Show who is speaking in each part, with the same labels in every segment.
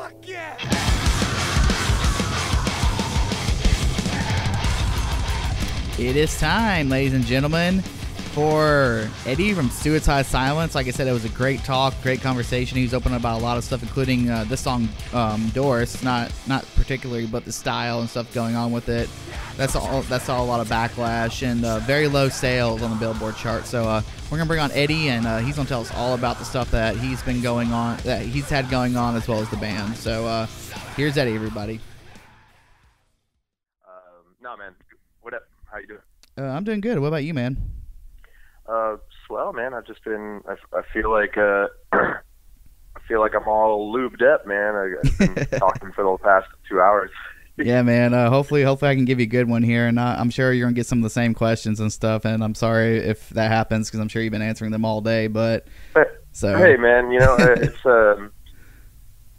Speaker 1: Fuck yeah!
Speaker 2: It is time, ladies and gentlemen, for Eddie from Suicide Silence. Like I said, it was a great talk, great conversation. He was open about a lot of stuff, including this song, Doris. Not particularly, but the style and stuff going on with it. That's all a lot of backlash and very low sales on the Billboard chart. So we're gonna bring on Eddie, and he's gonna tell us all about the stuff that he's had going on, as well as the band. So here's Eddie, everybody.
Speaker 3: No, man. What up? How you doing?
Speaker 2: I'm doing good. What about you, man?
Speaker 3: Swell, man. I've just been. I feel like I'm all lubed up, man. I've been talking for the past 2 hours.
Speaker 2: Yeah, man. Hopefully I can give you a good one here, and I'm sure you're gonna get some of the same questions and stuff. And I'm sorry if that happens because I'm sure you've been answering them all day. But
Speaker 3: hey, man, you know, it's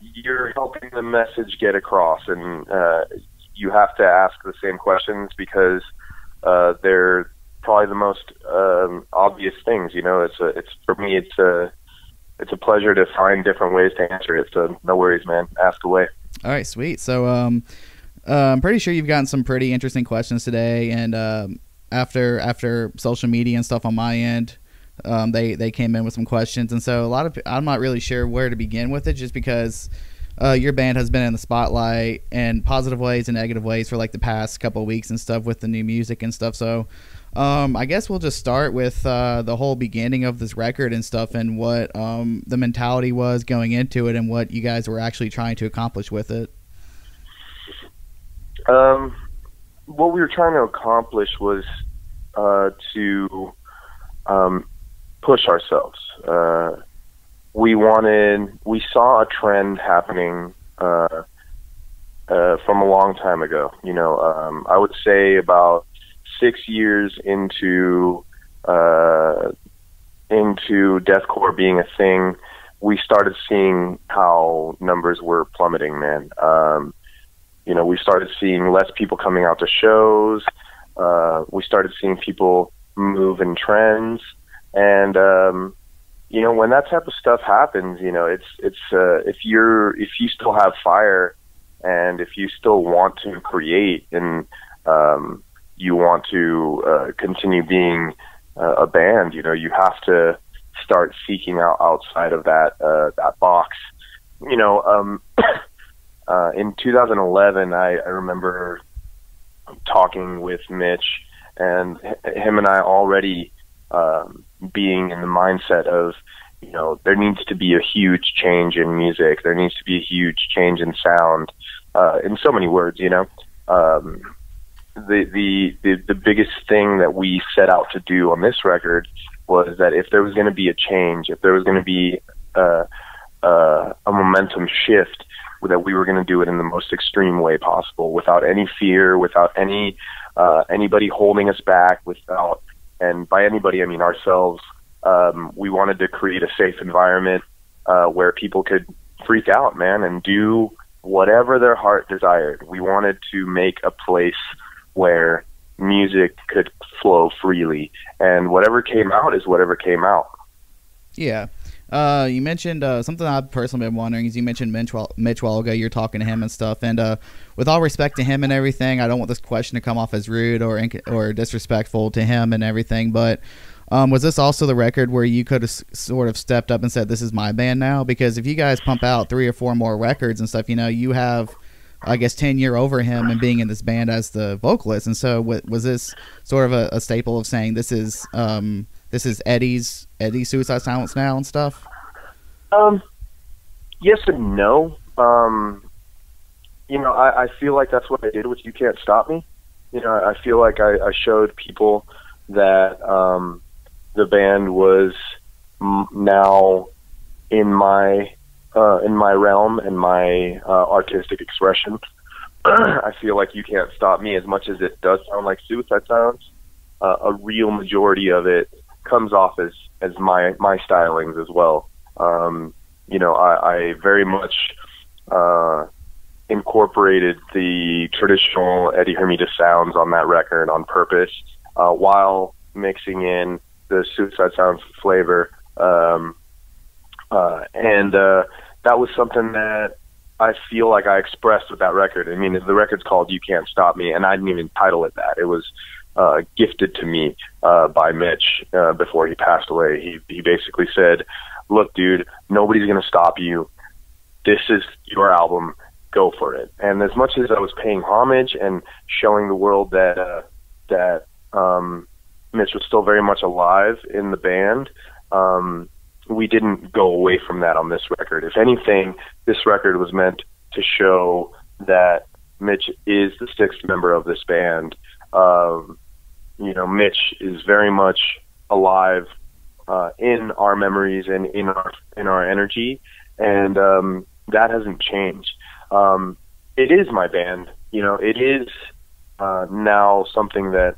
Speaker 3: you're helping the message get across, and you have to ask the same questions because they're probably the most obvious things. You know, it's for me, it's a pleasure to find different ways to answer it. So no worries, man. Ask away. All
Speaker 2: right, sweet. So I'm pretty sure you've gotten some pretty interesting questions today, and after social media and stuff on my end, they came in with some questions, and so I'm not really sure where to begin with it, just because your band has been in the spotlight in positive ways and negative ways for like the past couple of weeks and stuff with the new music and stuff. So I guess we'll just start with the whole beginning of this record and stuff, and what the mentality was going into it, and what you guys were actually trying to accomplish with it.
Speaker 3: What we were trying to accomplish was to push ourselves. We saw a trend happening from a long time ago. You know, I would say about 6 years into deathcore being a thing, we started seeing how numbers were plummeting, man. You know, we started seeing less people coming out to shows. We started seeing people move in trends, and you know, when that type of stuff happens, you know, it's if you still have fire, and if you still want to create, and you want to continue being a band, you know, you have to start seeking out outside of that box. You know, in 2011, I remember talking with Mitch, and him and I already being in the mindset of, you know, there needs to be a huge change in music. There needs to be a huge change in sound, in so many words, you know. The biggest thing that we set out to do on this record was that if there was going to be a change, if there was going to be a momentum shift, that we were going to do it in the most extreme way possible, without any fear, without anybody holding us back, and by anybody I mean ourselves. We wanted to create a safe environment where people could freak out, man, and do whatever their heart desired. We wanted to make a place where music could flow freely, and whatever came out is whatever came out.
Speaker 2: Yeah. You mentioned something I've personally been wondering is you mentioned Mitch while ago. You're talking to him and stuff, and with all respect to him and everything, I don't want this question to come off as rude or disrespectful to him and everything, but was this also the record where you could have sort of stepped up and said, this is my band now? Because if you guys pump out 3 or 4 more records and stuff, you know, you have, I guess, 10 year over him and being in this band as the vocalist. And so was this sort of a staple of saying this is Eddie's Suicide Silence now and stuff?
Speaker 3: Yes and no. You know, I feel like that's what I did with You Can't Stop Me. You know, I feel like I showed people that the band was now in my realm and my artistic expression. I feel like You Can't Stop Me, as much as it does sound like Suicide Silence, a real majority of it comes off as my stylings as well. You know, I very much incorporated the traditional Eddie Hermida sounds on that record on purpose, while mixing in the Suicide Silence flavor. And that was something that I feel like I expressed with that record. I mean, the record's called "You Can't Stop Me," and I didn't even title it that. It was gifted to me by Mitch before he passed away. He basically said, "Look, dude, nobody's gonna stop you. This is your album. Go for it." And as much as I was paying homage and showing the world that Mitch was still very much alive in the band, we didn't go away from that on this record. If anything, this record was meant to show that Mitch is the sixth member of this band. You know, Mitch is very much alive in our memories and in our energy, and that hasn't changed. It is my band. You know, it is now something that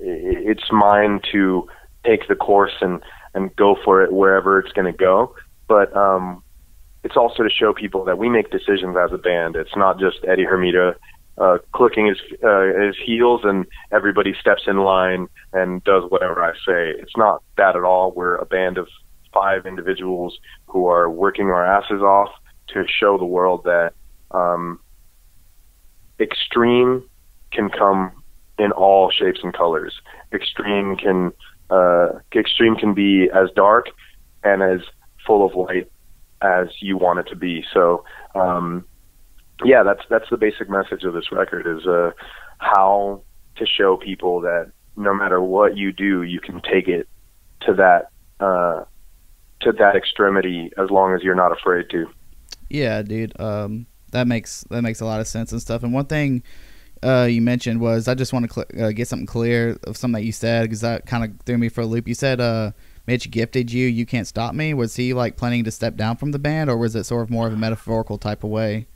Speaker 3: it's mine to take the course and go for it wherever it's going to go. But it's also to show people that we make decisions as a band. It's not just Eddie Hermida clicking his heels and everybody steps in line and does whatever I say. It's not that at all. We're a band of 5 individuals who are working our asses off to show the world that extreme can come in all shapes and colors. Extreme can be as dark and as full of light as you want it to be. So, yeah, that's the basic message of this record, is how to show people that no matter what you do, you can take it to that extremity as long as you're not afraid to.
Speaker 2: Yeah, dude. That makes a lot of sense and stuff. And one thing you mentioned was, I just want to get something clear of something that you said, because that kind of threw me for a loop. You said Mitch gifted you "You Can't Stop Me." Was he like planning to step down from the band, or was it sort of more of a metaphorical type of way?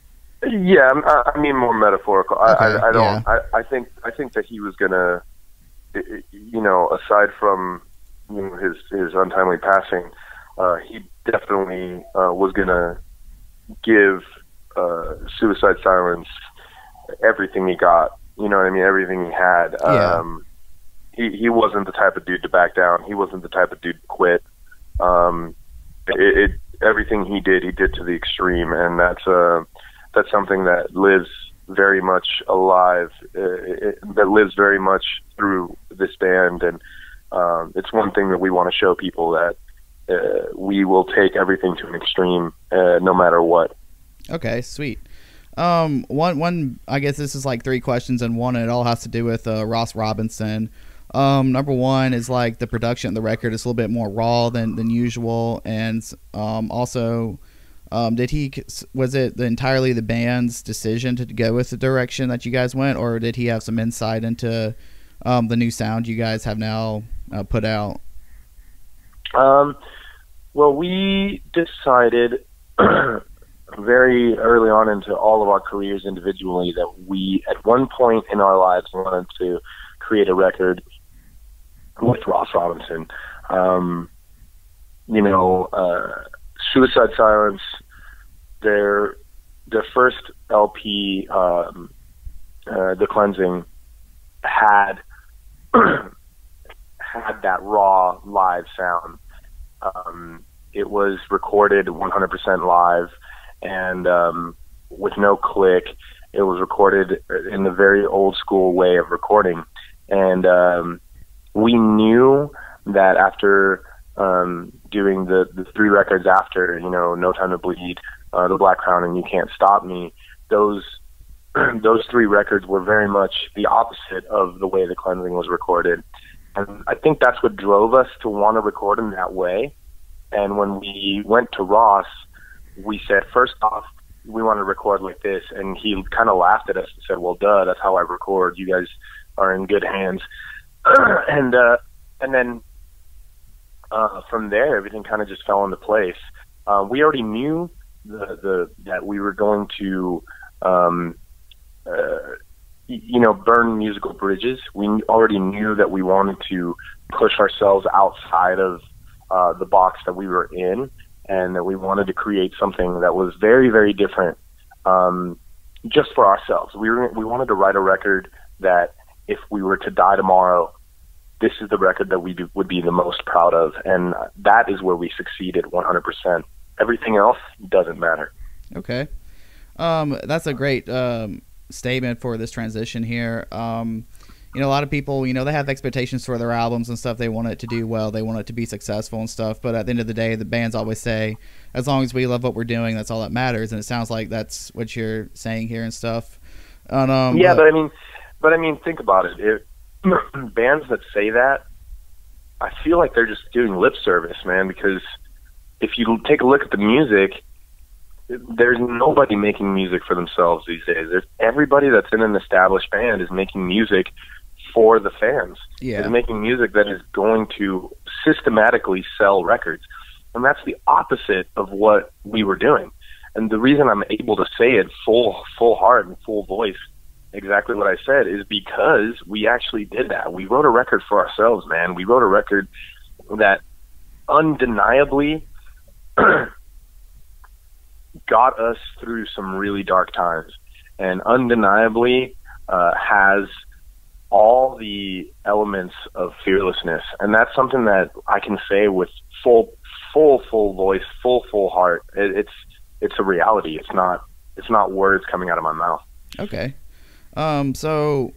Speaker 3: Yeah, I mean more metaphorical.
Speaker 2: Okay,
Speaker 3: I don't. Yeah. I think that he was gonna, you know, aside from, you know, his untimely passing, he definitely was gonna give Suicide Silence everything he got. You know what I mean? Everything he had.
Speaker 2: Yeah.
Speaker 3: He wasn't the type of dude to back down. He wasn't the type of dude to quit. Everything he did to the extreme, and that's something that lives very much alive. That lives very much through this band, and it's one thing that we want to show people, that we will take everything to an extreme, no matter what.
Speaker 2: Okay, sweet. One, I guess this is like 3 questions in one, and it all has to do with Ross Robinson. Number one is like the production of the record is a little bit more raw than usual, and also, was it entirely the band's decision to go with the direction that you guys went, or did he have some insight into the new sound you guys have now put out?
Speaker 3: Well, we decided very early on into all of our careers individually that we, at one point in our lives, wanted to create a record with Ross Robinson. You know, Suicide Silence, their first LP, The Cleansing, had that raw live sound. It was recorded 100% live, and with no click. It was recorded in the very old school way of recording. And we knew that after doing the 3 records after, you know, No Time to Bleed, The Black Crown, and You Can't Stop Me, those 3 records were very much the opposite of the way The Cleansing was recorded. And I think that's what drove us to want to record in that way. And when we went to Ross, we said, first off, we want to record like this. And he kind of laughed at us and said, well, duh, that's how I record. You guys are in good hands. And then from there, everything kind of just fell into place. We already knew that we were going to, you know, burn musical bridges. We already knew that we wanted to push ourselves outside of the box that we were in, and that we wanted to create something that was very, very different, just for ourselves. We wanted to write a record that, if we were to die tomorrow, this is the record that we would be the most proud of, and that is where we succeeded 100%. Everything else doesn't matter.
Speaker 2: Okay. That's a great statement for this transition here. You know, a lot of people, you know, they have expectations for their albums and stuff. They want it to do well. They want it to be successful and stuff. But at the end of the day, the bands always say, as long as we love what we're doing, that's all that matters. And it sounds like that's what you're saying here and stuff. And,
Speaker 3: yeah, but I mean, think about it. Bands that say that, I feel like they're just doing lip service, man. Because if you take a look at the music, there's nobody making music for themselves these days. Everybody that's in an established band is making music for the fans.
Speaker 2: Yeah.
Speaker 3: Is making music that is going to systematically sell records. And that's the opposite of what we were doing. And the reason I'm able to say it full heart and full voice, exactly what I said, is because we actually did that. We wrote a record for ourselves, man. We wrote a record that undeniably got us through some really dark times, and undeniably has all the elements of fearlessness. And that's something that I can say with full voice, full heart. It's a reality. It's not words coming out of my mouth.
Speaker 2: Okay. So,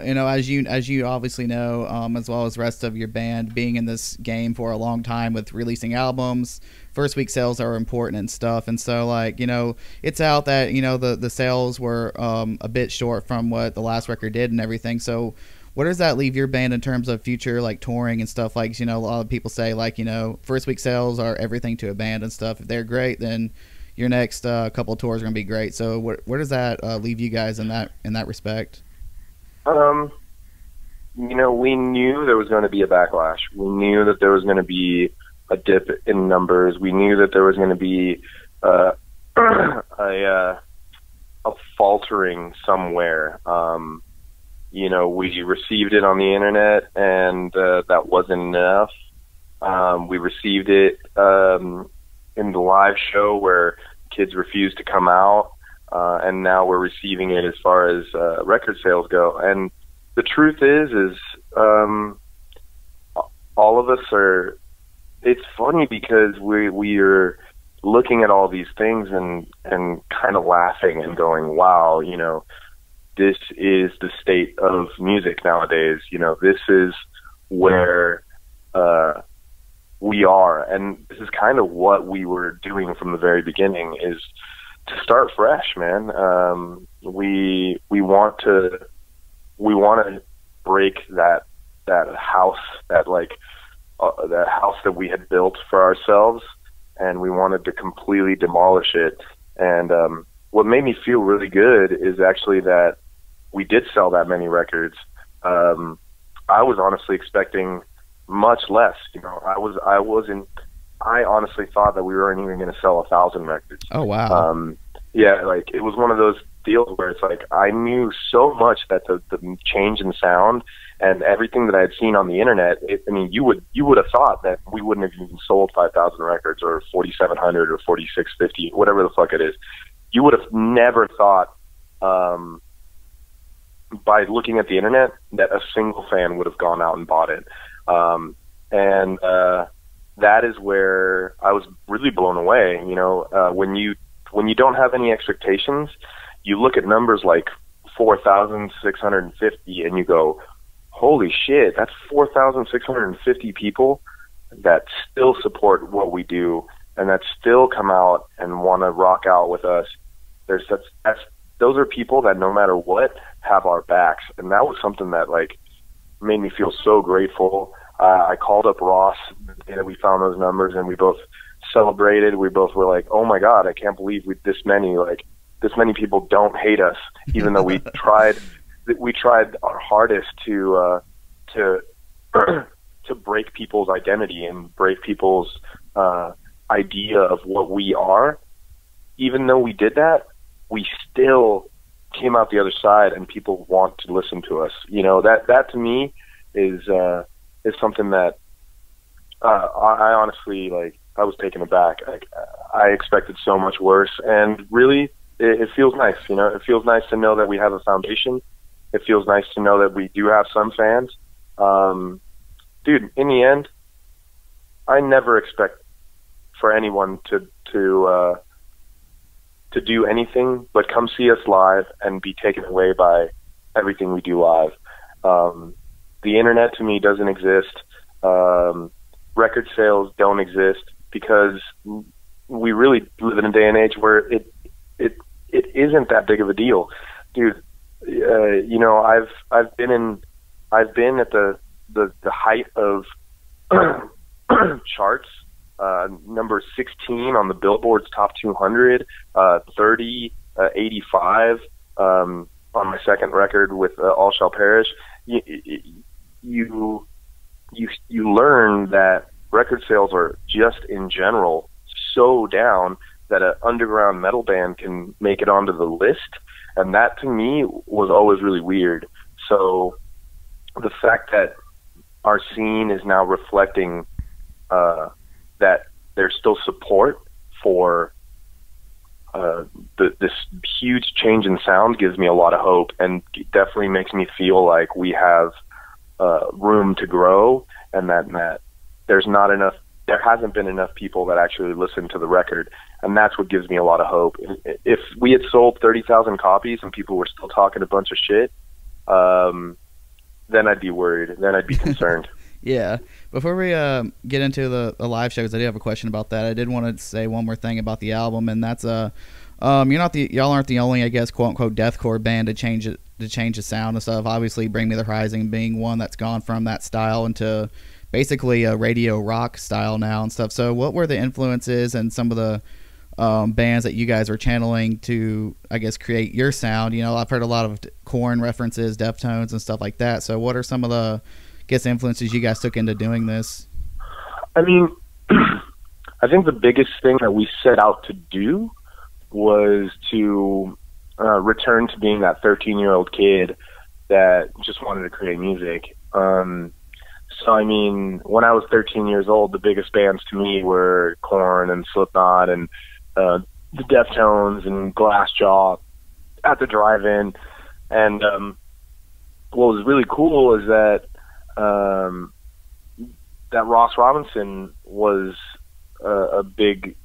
Speaker 2: you know, as you obviously know, as well as the rest of your band, being in this game for a long time with releasing albums, first week sales are important and stuff. And so, like, you know, it's out that, you know, the sales were a bit short from what the last record did and everything. So where does that leave your band in terms of future, like, touring and stuff? Like, you know, a lot of people say, like, you know, first week sales are everything to a band and stuff. If they're great, then your next couple of tours are going to be great. So where does that leave you guys in that respect?
Speaker 3: You know, we knew there was going to be a backlash. We knew that there was going to be a dip in numbers. We knew that there was going to be a faltering somewhere. You know, we received it on the internet, and that wasn't enough. We received it in the live show where kids refused to come out, and now we're receiving it as far as record sales go. And the truth is all of us are. It's funny because we are looking at all these things and kind of laughing and going, wow, you know, this is the state of music nowadays. You know, this is where we are, and this is kind of what we were doing from the very beginning, is to start fresh, man. We want to break that house, that house that we had built for ourselves, and we wanted to completely demolish it. And what made me feel really good is actually that we did sell that many records. I was honestly expecting much less. You know, I honestly thought that we weren't even going to sell 1,000 records.
Speaker 2: Oh, wow.
Speaker 3: Yeah, like, it was one of those deals where it's like, I knew so much that the change in sound and everything that I had seen on the internet, I mean, you would have thought that we wouldn't have even sold 5,000 records or 4,700 or 4,650, whatever the fuck it is. You would have never thought, by looking at the internet, that a single fan would have gone out and bought it. And that is where I was really blown away. You know, when you don't have any expectations, you look at numbers like 4,650 and you go, holy shit, that's 4,650 people that still support what we do and that still come out and want to rock out with us. Those are people that no matter what have our backs. And that was something that, like, made me feel so grateful. I called up Ross the day that we found those numbers, and we both celebrated. We both were like, oh my God, I can't believe this many people don't hate us, even though we tried our hardest to break people's identity and break people's idea of what we are. Even though we did that, we still came out the other side, and people want to listen to us. You know, that to me is something that I honestly, like, I was taken aback. Like, I expected so much worse, and really, it feels nice. You know, it feels nice to know that we have a foundation. It feels nice to know that we do have some fans. Dude, in the end, I never expect for anyone to to do anything but come see us live and be taken away by everything we do live. The internet to me doesn't exist. Record sales don't exist because we really live in a day and age where it isn't that big of a deal, dude. You know, I've been at the height of charts, number 16 on the Billboard's Top 200, 30, 85 on my second record with All Shall Perish. You learn that record sales are just in general so down that an underground metal band can make it onto the list, and that to me was always really weird. So the fact that our scene is now reflecting that there's still support for this huge change in sound gives me a lot of hope, and definitely makes me feel like we have room to grow, and that there hasn't been enough people that actually listen to the record, and that's what gives me a lot of hope. If we had sold 30,000 copies and people were still talking a bunch of shit, then I'd be worried. Then I'd be concerned.
Speaker 2: Yeah. Before we get into the live shows, I do have a question about that. I did want to say one more thing about the album, and that's y'all aren't the only, I guess, quote unquote deathcore band to change the sound and stuff. Obviously, Bring Me the Horizon being one that's gone from that style into basically a radio rock style now and stuff. So what were the influences and some of the bands that you guys are channeling to, I guess, create your sound? You know, I've heard a lot of Korn references, Deftones and stuff like that. So what are some of the, I guess, influences you guys took into doing this?
Speaker 3: I mean, I think the biggest thing that we set out to do was to return to being that 13-year-old kid that just wanted to create music. So, I mean, when I was 13 years old, the biggest bands to me were Korn and Slipknot and the Deftones and Glassjaw at the drive-in. And what was really cool is that that Ross Robinson was a big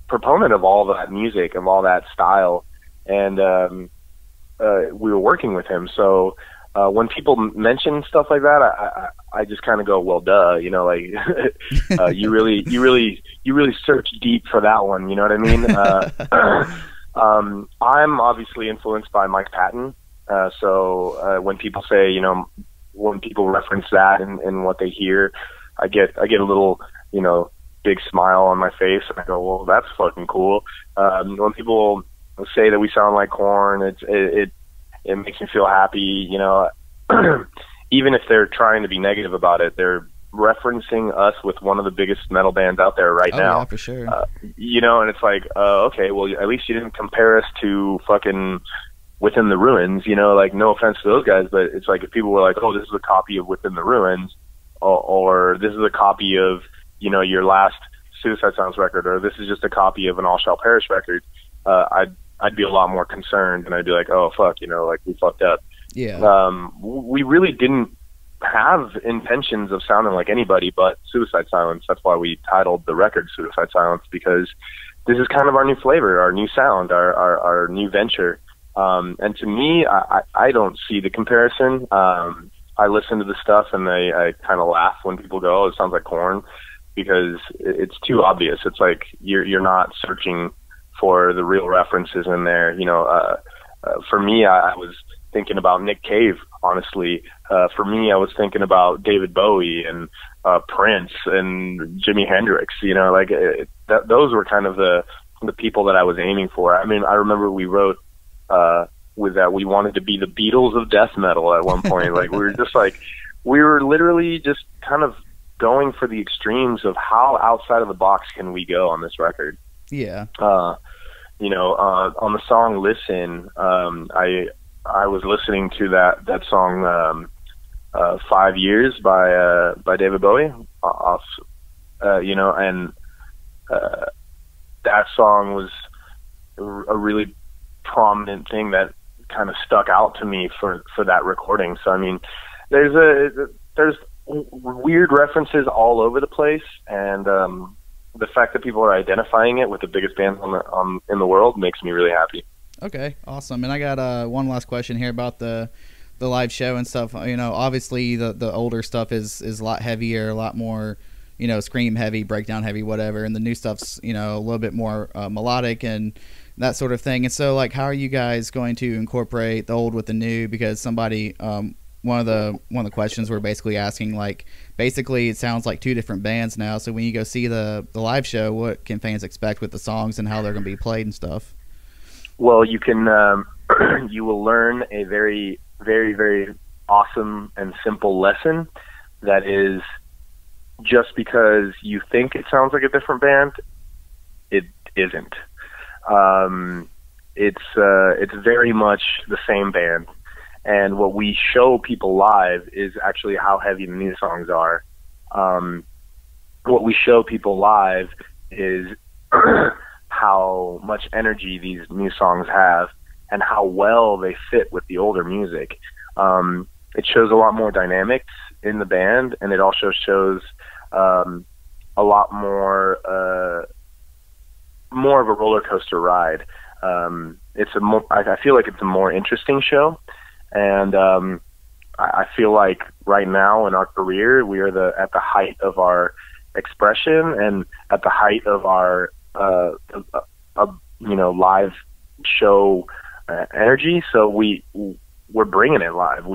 Speaker 3: proponent of all that music, of all that style. And we were working with him. So when people mention stuff like that, I just kind of go, well, duh, you know, like you really search deep for that one. You know what I mean? I'm obviously influenced by Mike Patton. So when people say, you know, when people reference that and what they hear, I get a little, you know, big smile on my face, and I go, well, that's fucking cool. When people say that we sound like Korn, it makes me feel happy, you know. Even if they're trying to be negative about it, they're referencing us with one of the biggest metal bands out there right now.
Speaker 2: Yeah, for sure.
Speaker 3: You know, and it's like, okay, well, at least you didn't compare us to fucking Within the Ruins, you know, like, no offense to those guys, but it's like if people were like, oh, this is a copy of Within the Ruins, or this is a copy of, you know, your last Suicide Silence record, or this is just a copy of an All Shall Perish record, I'd be a lot more concerned, and I'd be like, oh, fuck, you know, like, we fucked up.
Speaker 2: Yeah.
Speaker 3: We really didn't have intentions of sounding like anybody but Suicide Silence. That's why we titled the record Suicide Silence, because this is kind of our new flavor, our new sound, our new venture. And to me, I don't see the comparison. I listen to the stuff and I kind of laugh when people go, oh, it sounds like Korn, because it's too obvious. It's like you're not searching for the real references in there. You know, for me, I was thinking about Nick Cave, honestly. For me, I was thinking about David Bowie and Prince and Jimi Hendrix. You know, like those were kind of the people that I was aiming for. I mean, I remember we wrote with that we wanted to be the Beatles of death metal at one point. Like we were literally just kind of going for the extremes of how outside of the box can we go on this record.
Speaker 2: Yeah.
Speaker 3: You know, on the song Listen, I was listening to that song 5 Years by David Bowie off, you know, and that song was a really prominent thing that kind of stuck out to me for that recording. So I mean, there's weird references all over the place, and the fact that people are identifying it with the biggest bands in the world makes me really happy.
Speaker 2: Okay, awesome. And I got one last question here about the live show and stuff. You know, obviously the older stuff is a lot heavier, a lot more, you know, scream heavy, breakdown heavy, whatever, and the new stuff's, you know, a little bit more melodic and that sort of thing. And so, like, how are you guys going to incorporate the old with the new? Because somebody, one of the questions we're basically asking, like, basically it sounds like two different bands now. So when you go see the live show, what can fans expect with the songs and how they're going to be played and stuff?
Speaker 3: Well, you can you will learn a very, very, very awesome and simple lesson that is, just because you think it sounds like a different band, it isn't. It's very much the same band, and what we show people live is actually how heavy the new songs are. What we show people live is how much energy these new songs have and how well they fit with the older music. It shows a lot more dynamics in the band, and it also shows a lot more of a roller coaster ride. I feel like it's a more interesting show, and I feel like right now in our career we are at the height of our expression and at the height of our live show energy. So we're bringing it live.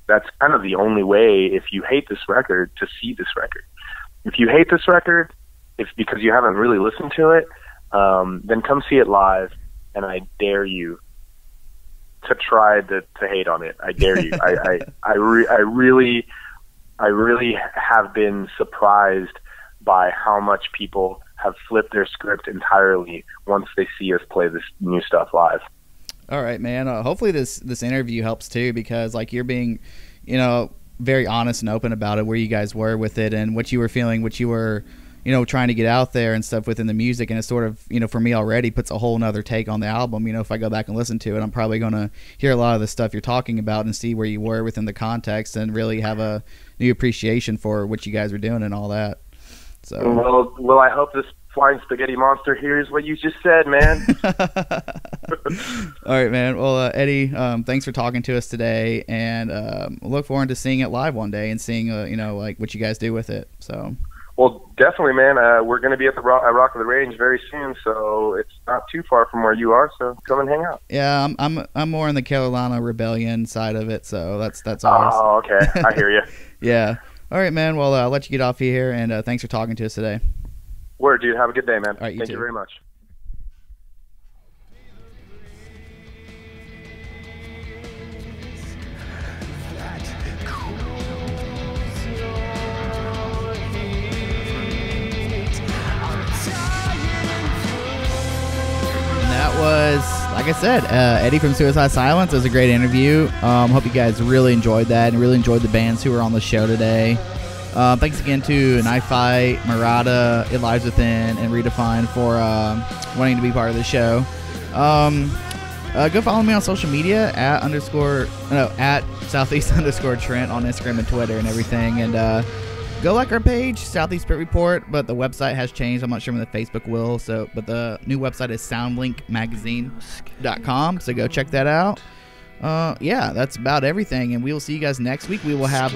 Speaker 3: That's kind of the only way, if you hate this record, to see this record. If you hate this record, it's because you haven't really listened to it, then come see it live, and I dare you to try to hate on it. I dare you. I really have been surprised by how much people have flipped their script entirely once they see us play this new stuff live.
Speaker 2: All right, man. Hopefully this interview helps too, because like you're being, you know, very honest and open about it, where you guys were with it and what you were feeling, what you were, you know, trying to get out there and stuff within the music. And it sort of, you know, for me already puts a whole nother take on the album. You know, if I go back and listen to it, I'm probably going to hear a lot of the stuff you're talking about and see where you were within the context and really have a new appreciation for what you guys were doing and all that. So
Speaker 3: well, I hope this flying spaghetti monster hears what you just said, man.
Speaker 2: All right, man. Well, Eddie, thanks for talking to us today, and look forward to seeing it live one day and seeing, you know, like what you guys do with it. So.
Speaker 3: Well, definitely, man. We're going to be at the Rock of the Range very soon, so it's not too far from where you are. So come and hang out.
Speaker 2: Yeah, I'm more on the Carolina Rebellion side of it, so that's all.
Speaker 3: Oh, okay. I hear you.
Speaker 2: Yeah. All right, man. Well, I'll let you get off here, and thanks for talking to us today.
Speaker 3: Word, dude. Have a good day, man.
Speaker 2: All right,
Speaker 3: Thank you very much.
Speaker 2: Was, like I said, Eddie from Suicide Silence. It was a great interview. Hope you guys really enjoyed that and really enjoyed the bands who were on the show today. Thanks again to Knife Fight, Murata, It Lies Within, and Redefined for wanting to be part of the show. Go follow me on social media at Southeast_Trent on Instagram and Twitter and everything. And go like our page, Southeast Spirit Report, but the website has changed. I'm not sure when the Facebook will. But the new website is SoundlinkMagazine.com. So go check that out. Yeah, that's about everything, and we will see you guys next week. We will have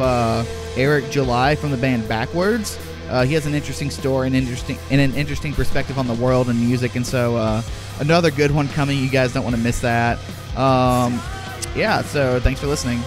Speaker 2: Eric July from the band Backwards. He has an interesting story and an interesting perspective on the world and music, and so another good one coming. You guys don't want to miss that. Yeah, so thanks for listening.